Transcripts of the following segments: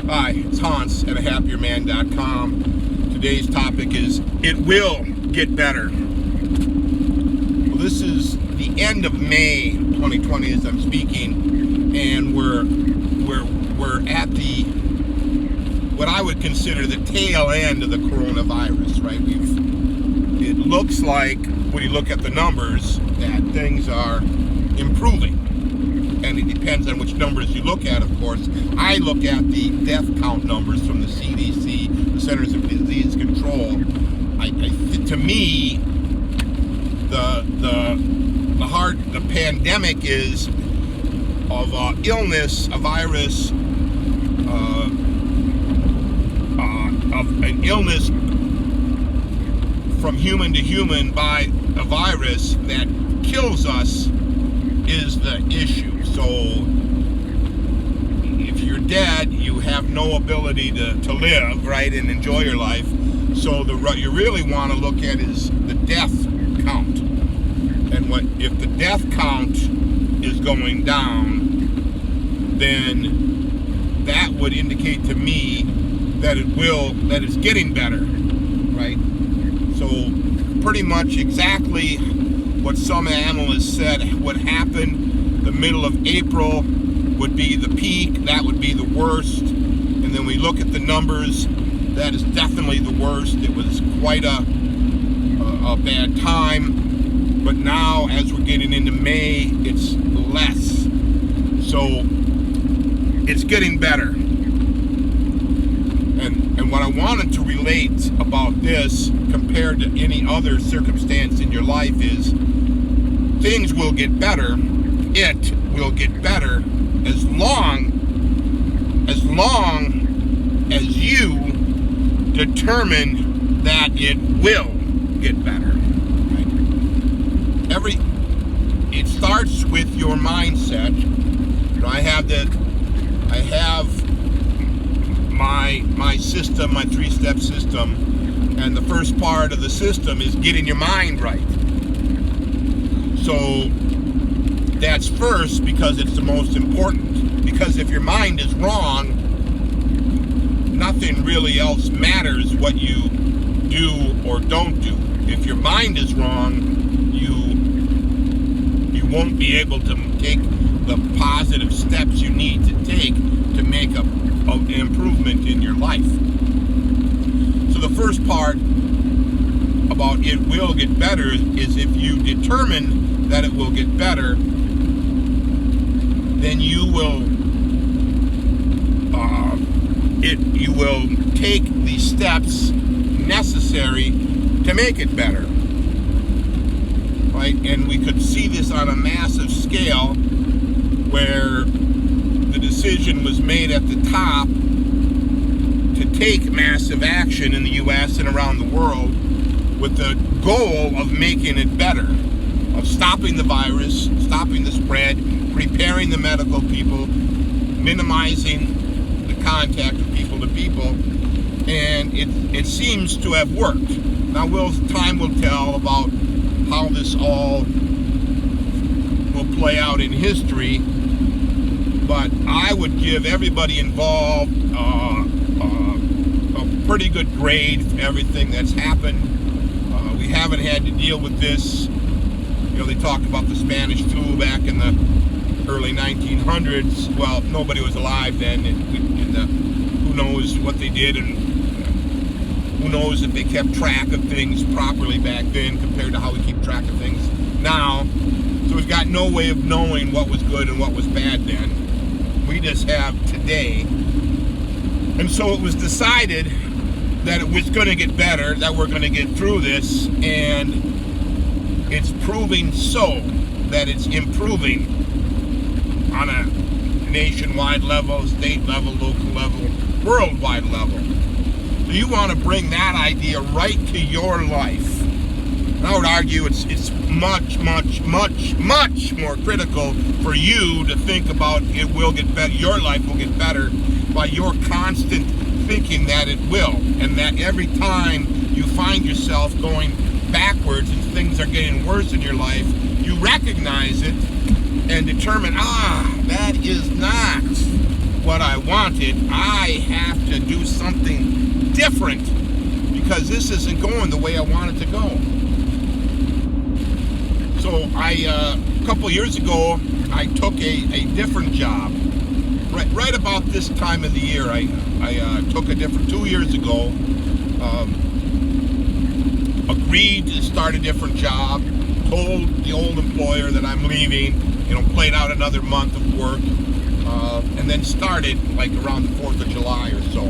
Hi, it's Hans at ahappierman.com. Today's topic is It Will Get Better. Well, this is the end of May 2020 as I'm speaking, and we're at the what I would consider the tail end of the coronavirus, right? It looks like when you look at the numbers that things are improving. And it depends on which numbers you look at, of course. I look at the death count numbers from the CDC, the Centers of Disease Control. To me, the pandemic is of illness, a virus, of an illness from human to human by a virus that kills us is the issue. So if you're dead, you have no ability to live, right, and enjoy your life. So what you really want to look at is the death count. And if the death count is going down, then that would indicate to me that it's getting better, right? So pretty much exactly what some analysts said would happen. The middle of April would be the peak. That would be the worst. And then we look at the numbers. That is definitely the worst. It was quite a bad time. But now, as we're getting into May, it's less. So it's getting better. And what I wanted to relate about this compared to any other circumstance in your life is things will get better. It will get better as long as you determine that it will get better. Right? It starts with your mindset. I have my system, my 3-step system, and the first part of the system is getting your mind right. So that's first because it's the most important. Because if your mind is wrong, nothing really else matters what you do or don't do. If your mind is wrong, you won't be able to take the positive steps you need to take to make an improvement in your life. So the first part about it will get better is if you determine that it will get better, then you will take the steps necessary to make it better. Right? And we could see this on a massive scale where the decision was made at the top to take massive action in the U.S. and around the world with the goal of making it better, of stopping the virus, stopping the spread, preparing the medical people, minimizing the contact of people to people, and it seems to have worked. Now, time will tell about how this all will play out in history, but I would give everybody involved a pretty good grade for everything that's happened. We haven't had to deal with this. You know, they talked about the Spanish flu back in the early 1900s. Well, nobody was alive then, and who knows what they did, and who knows if they kept track of things properly back then compared to how we keep track of things now. So we've got no way of knowing what was good and what was bad then. We just have today. And so it was decided that it was going to get better, that we're going to get through this, and it's proving so that it's improving on a nationwide level, state level, local level, worldwide level. So you want to bring that idea right to your life. And I would argue it's much, much, much, much more critical for you to think about it will get better, your life will get better by your constant thinking that it will, and that every time you find yourself going backwards and things are getting worse in your life, you recognize it and determine, that is not what I want. wanted. I have to do something different because this isn't going the way I want it to go. So a couple years ago, I took a different job. Right about this time of the year, I took a different, 2 years ago, agreed to start a different job, told the old employer that I'm leaving, played out another month of work, and then started like around the 4th of July or so.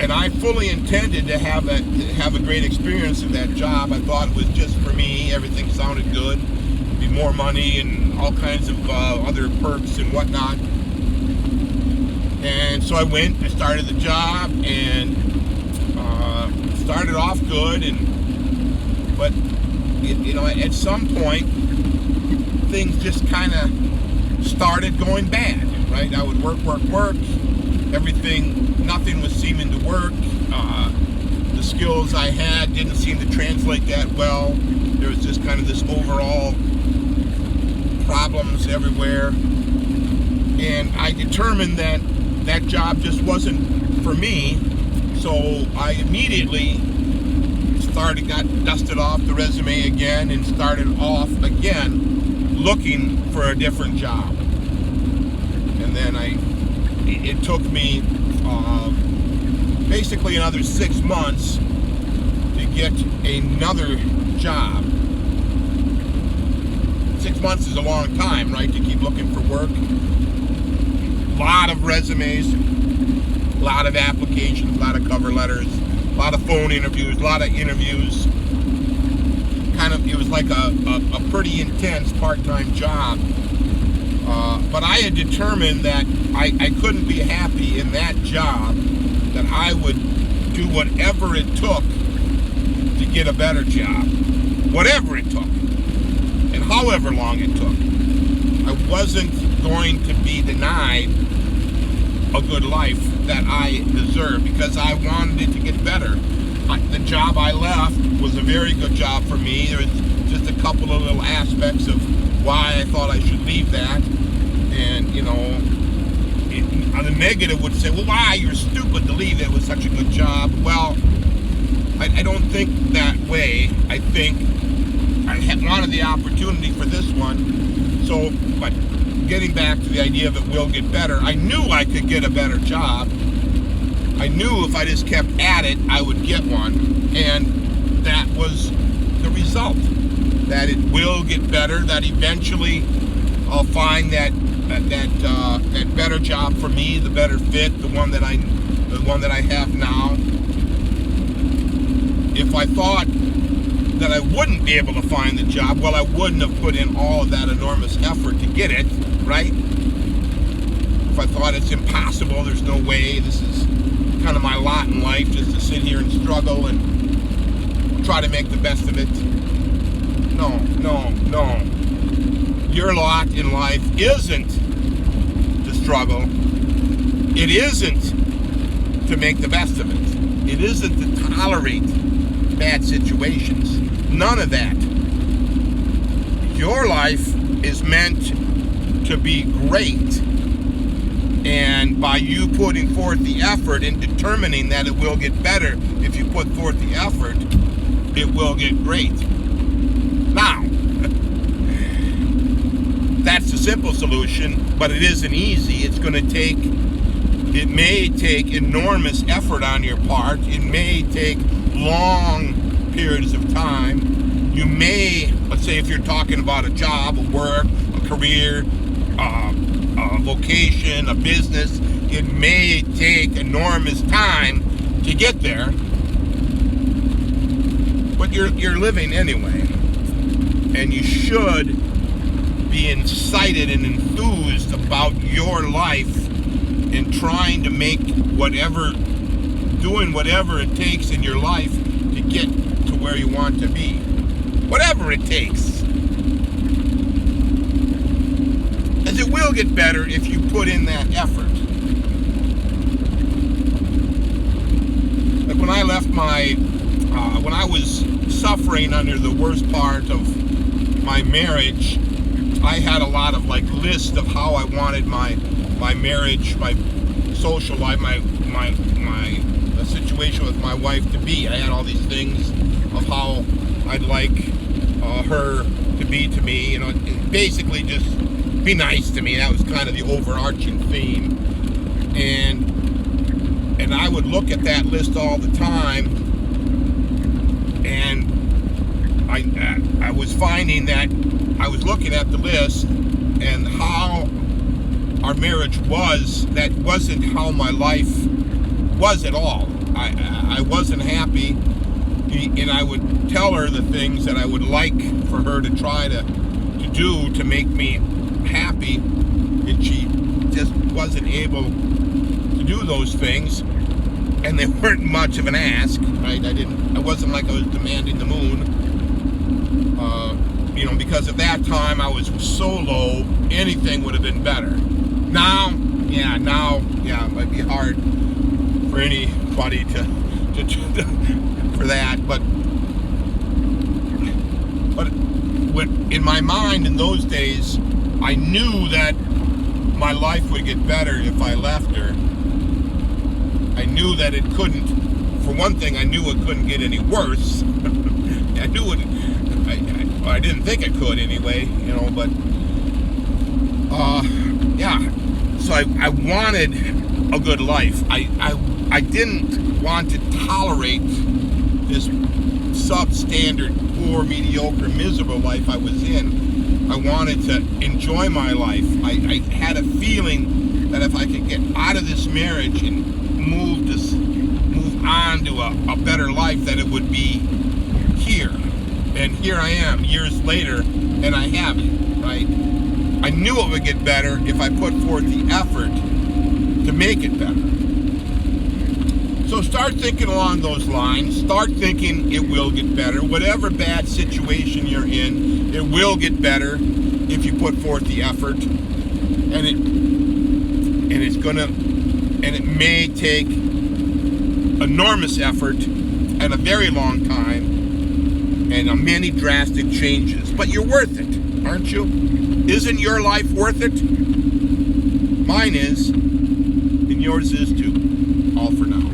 And I fully intended to have a great experience in that job. I thought it was just for me. Everything sounded good. It'd be more money and all kinds of other perks and whatnot. And so I went. I started the job and started off good. But at some point, things just kind of started going bad. Right? I would work. Nothing was seeming to work. The skills I had didn't seem to translate that well. There was just kind of this overall problems everywhere. And I determined that that job just wasn't for me. So I immediately got dusted off the resume again and started off again looking for a different job. And then it took me basically another 6 months to get another job. 6 months is a long time, right, to keep looking for work. A lot of resumes, a lot of applications, a lot of cover letters, a lot of phone interviews, a lot of interviews. It was like a pretty intense part-time job. But I had determined that I couldn't be happy in that job, that I would do whatever it took to get a better job. Whatever it took. And however long it took. I wasn't going to be denied a good life that I deserved because I wanted it to get better. The job I left was a very good job for me. There was just a couple of little aspects of why I thought I should leave that. And, on the negative would say, well, why? You're stupid to leave. It was such a good job. Well, I don't think that way. I think I wanted the opportunity for this one. So, but getting back to the idea of it will get better, I knew I could get a better job. I knew if I just kept at it, I would get one. And that was the result. That it will get better, that eventually I'll find that better job for me, the better fit, the one that I have now. If I thought that I wouldn't be able to find the job, well, I wouldn't have put in all of that enormous effort to get it, right? If I thought it's impossible, there's no way, this is kind of my lot in life, just to sit here and struggle and try to make the best of it. No. Your lot in life isn't to struggle. It isn't to make the best of it. It isn't to tolerate bad situations. None of that. Your life is meant to be great. And by you putting forth the effort and determining that it will get better, if you put forth the effort, it will get great. Now, that's the simple solution, but it isn't easy. It may take enormous effort on your part. It may take long periods of time. You may, let's say if you're talking about a job, a work, a career, a vocation, a business, it may take enormous time to get there. But you're living anyway. And you should be incited and enthused about your life and trying to make doing whatever it takes in your life to get to where you want to be. Whatever it takes. As it will get better if you put in that effort. Like when I left when I was suffering under the worst part of my marriage, I had a lot of lists of how I wanted my my marriage, my social life, my the situation with my wife to be. I had all these things of how I'd like her to be to me, you know, basically just be nice to me. That was kind of the overarching theme. And I would look at that list all the time, and I was finding that I was looking at the list and how our marriage was, that wasn't how my life was at all. I wasn't happy, and I would tell her the things that I would like for her to try to do to make me happy, and she just wasn't able to do those things, and they weren't much of an ask, right? I wasn't like I was demanding the moon, you know, because at that time I was so low, anything would have been better. Now, it might be hard for anybody to for that, but in my mind in those days, I knew that my life would get better if I left her. I knew that it couldn't. For one thing, I knew it couldn't get any worse. I knew it. I didn't think it could anyway, you know. But so I wanted a good life. I didn't want to tolerate this substandard, poor, mediocre, miserable life I was in. I wanted to enjoy my life. I had a feeling that if I could get out of this marriage and move on to a better life, that it would be here. And here I am years later, and I haven't, right? I knew it would get better if I put forth the effort to make it better. So start thinking along those lines. Start thinking it will get better. Whatever bad situation you're in, it will get better if you put forth the effort. And it may take enormous effort and a very long time and many drastic changes. But you're worth it, aren't you? Isn't your life worth it? Mine is, and yours is too. All for now.